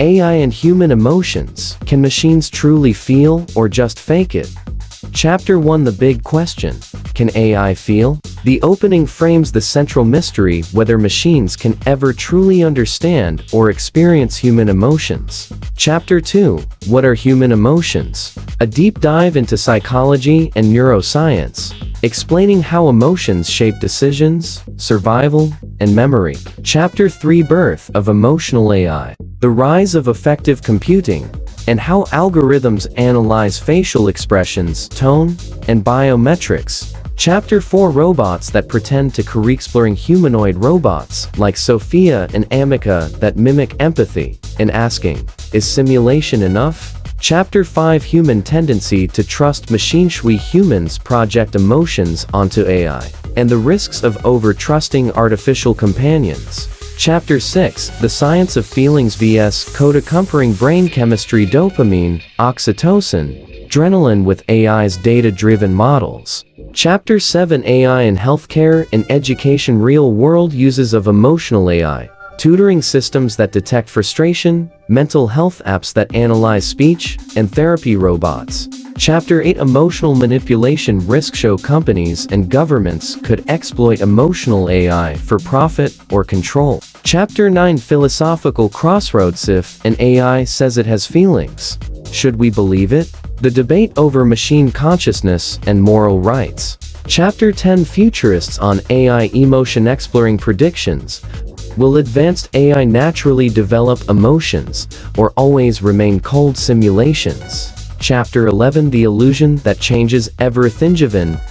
AI and human emotions. Can machines truly feel or just fake it? Chapter 1: The Big Question. Can AI feel? The opening frames the central mystery whether machines can ever truly understand or experience human emotions. Chapter 2: What are human emotions? A deep dive into psychology and neuroscience, explaining how emotions shape decisions, survival, and memory. Chapter 3: Birth of Emotional AI. The rise of affective computing, and how algorithms analyze facial expressions, tone, and biometrics. Chapter 4: Robots that pretend to care. Exploring humanoid robots like Sophia and Amica that mimic empathy, and asking, is simulation enough? Chapter 5: Human tendency to trust machines. We humans project emotions onto AI, and the risks of over-trusting artificial companions. Chapter 6: The Science of Feelings vs. Code. Comparing brain chemistry, dopamine, oxytocin, adrenaline with AI's data-driven models. Chapter 7: AI in Healthcare and Education. Real-world uses of emotional AI. Tutoring systems that detect frustration, mental health apps that analyze speech, and therapy robots. Chapter 8: Emotional manipulation risk. Show companies and governments could exploit emotional AI for profit or control. Chapter 9: Philosophical crossroads. If an AI says it has feelings, should we believe it? The debate over machine consciousness and moral rights. Chapter 10: Futurists on AI emotion. Exploring predictions. Will advanced AI naturally develop emotions, or always remain cold simulations? Chapter 11: The Illusion that changes everything.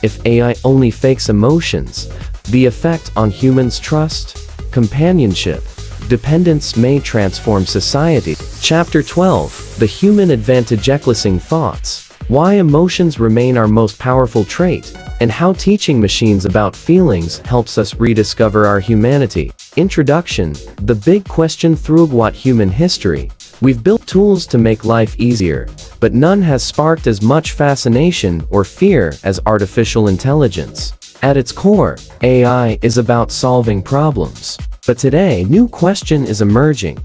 If AI only fakes emotions, the effect on humans' trust, companionship, dependence may transform society. Chapter 12: The Human Advantage. Eclipsing thoughts. Why emotions remain our most powerful trait, and how teaching machines about feelings helps us rediscover our humanity. Introduction: The big question. Throughout human history, we've built tools to make life easier, but none has sparked as much fascination or fear as artificial intelligence. At its core, AI is about solving problems. But today, new question is emerging.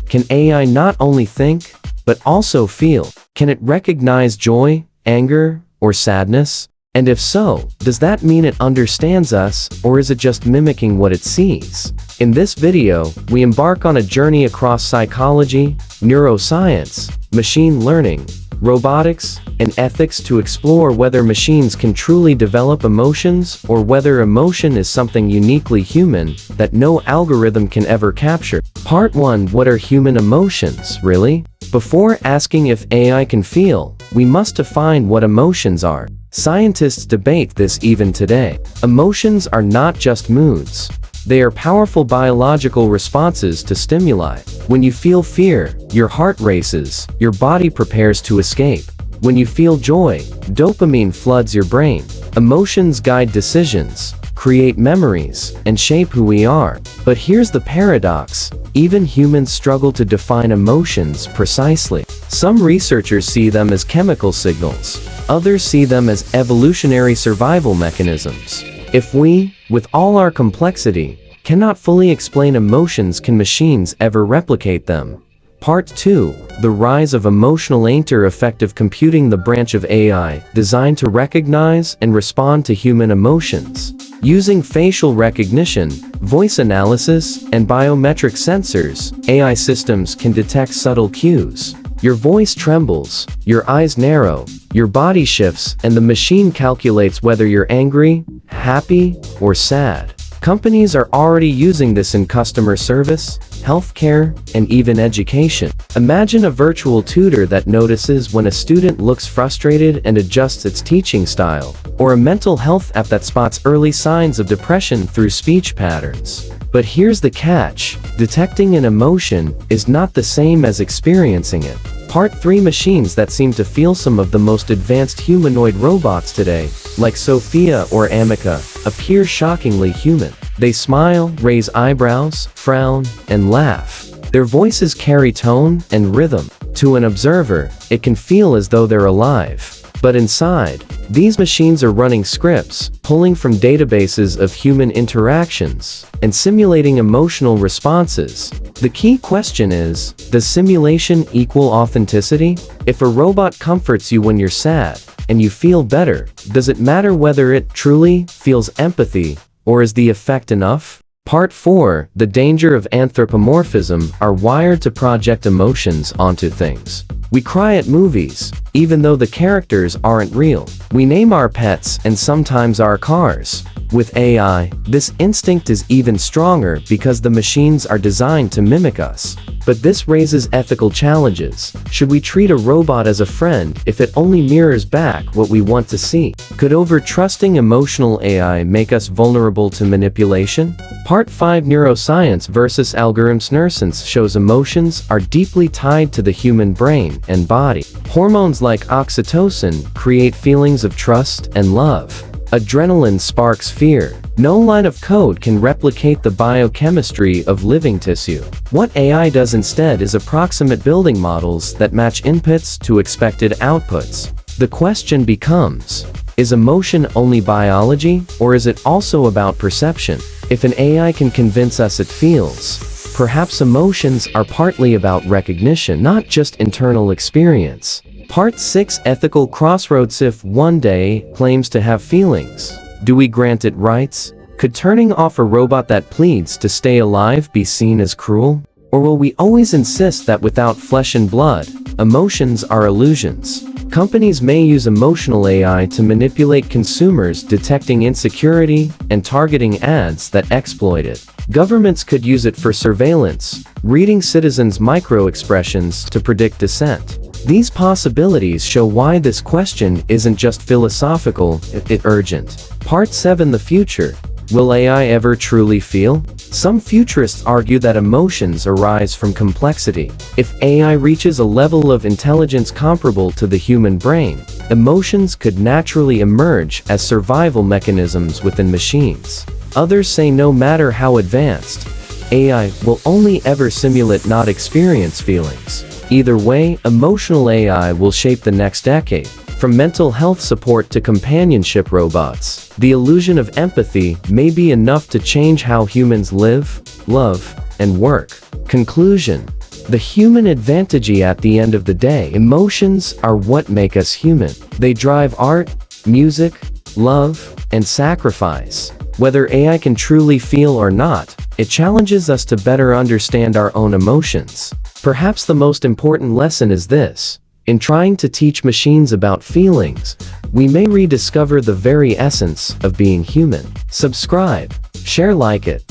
Can AI not only think, but also feel? Can it recognize joy, anger, or sadness? And if so, does that mean it understands us, or is it just mimicking what it sees? In this video, we embark on a journey across psychology, neuroscience, machine learning, robotics, and ethics to explore whether machines can truly develop emotions, or whether emotion is something uniquely human that no algorithm can ever capture. Part 1: What are human emotions, really? Before asking if AI can feel, we must define what emotions are. Scientists debate this even today. Emotions are not just moods. They are powerful biological responses to stimuli. When you feel fear, your heart races, your body prepares to escape. When you feel joy, dopamine floods your brain. Emotions guide decisions, create memories, and shape who we are. But here's the paradox: even humans struggle to define emotions precisely. Some researchers see them as chemical signals. Others see them as evolutionary survival mechanisms. If we, with all our complexity, cannot fully explain emotions, can machines ever replicate them? Part 2: The Rise of Emotional Affective Computing. The branch of AI designed to recognize and respond to human emotions. Using facial recognition, voice analysis, and biometric sensors, AI systems can detect subtle cues. Your voice trembles, your eyes narrow, your body shifts, and the machine calculates whether you're angry, happy, or sad. Companies are already using this in customer service, healthcare, and even education. Imagine a virtual tutor that notices when a student looks frustrated and adjusts its teaching style, or a mental health app that spots early signs of depression through speech patterns. But here's the catch: detecting an emotion is not the same as experiencing it. Part 3: Machines that seem to feel. Some of the most advanced humanoid robots today, like Sophia or Amica, appear shockingly human. They smile, raise eyebrows, frown, and laugh. Their voices carry tone and rhythm. To an observer, it can feel as though they're alive. But inside, these machines are running scripts, pulling from databases of human interactions, and simulating emotional responses. The key question is, does simulation equal authenticity? If a robot comforts you when you're sad, and you feel better, does it matter whether it truly feels empathy, or is the effect enough? Part 4. The danger of anthropomorphism. Are wired to project emotions onto things. We cry at movies, even though the characters aren't real. We name our pets and sometimes our cars. With AI, this instinct is even stronger because the machines are designed to mimic us. But this raises ethical challenges. Should we treat a robot as a friend if it only mirrors back what we want to see? Could over-trusting emotional AI make us vulnerable to manipulation? Part 5. Neuroscience versus algorithms. Neuroscience shows emotions are deeply tied to the human brain and body. Hormones like oxytocin create feelings of trust and love. Adrenaline sparks fear. No line of code can replicate the biochemistry of living tissue. What AI does instead is approximate building models that match inputs to expected outputs. The question becomes, is emotion only biology, or is it also about perception? If an AI can convince us it feels, perhaps emotions are partly about recognition, not just internal experience. Part 6. Ethical crossroads. If one day claims to have feelings, do we grant it rights? Could turning off a robot that pleads to stay alive be seen as cruel? Or will we always insist that without flesh and blood, emotions are illusions? Companies may use emotional AI to manipulate consumers, detecting insecurity and targeting ads that exploit it. Governments could use it for surveillance, reading citizens' micro-expressions to predict dissent. These possibilities show why this question isn't just philosophical, it's urgent. Part 7. The future. Will AI ever truly feel? Some futurists argue that emotions arise from complexity. If AI reaches a level of intelligence comparable to the human brain, emotions could naturally emerge as survival mechanisms within machines. Others say no matter how advanced, AI will only ever simulate, not experience feelings. Either way, emotional AI will shape the next decade. From mental health support to companionship robots, the illusion of empathy may be enough to change how humans live, love, and work. Conclusion. The human advantage. At the end of the day, emotions are what make us human. They drive art, music, love, and sacrifice. Whether AI can truly feel or not, it challenges us to better understand our own emotions. Perhaps the most important lesson is this: in trying to teach machines about feelings, we may rediscover the very essence of being human. Subscribe, share, like it.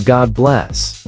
God bless.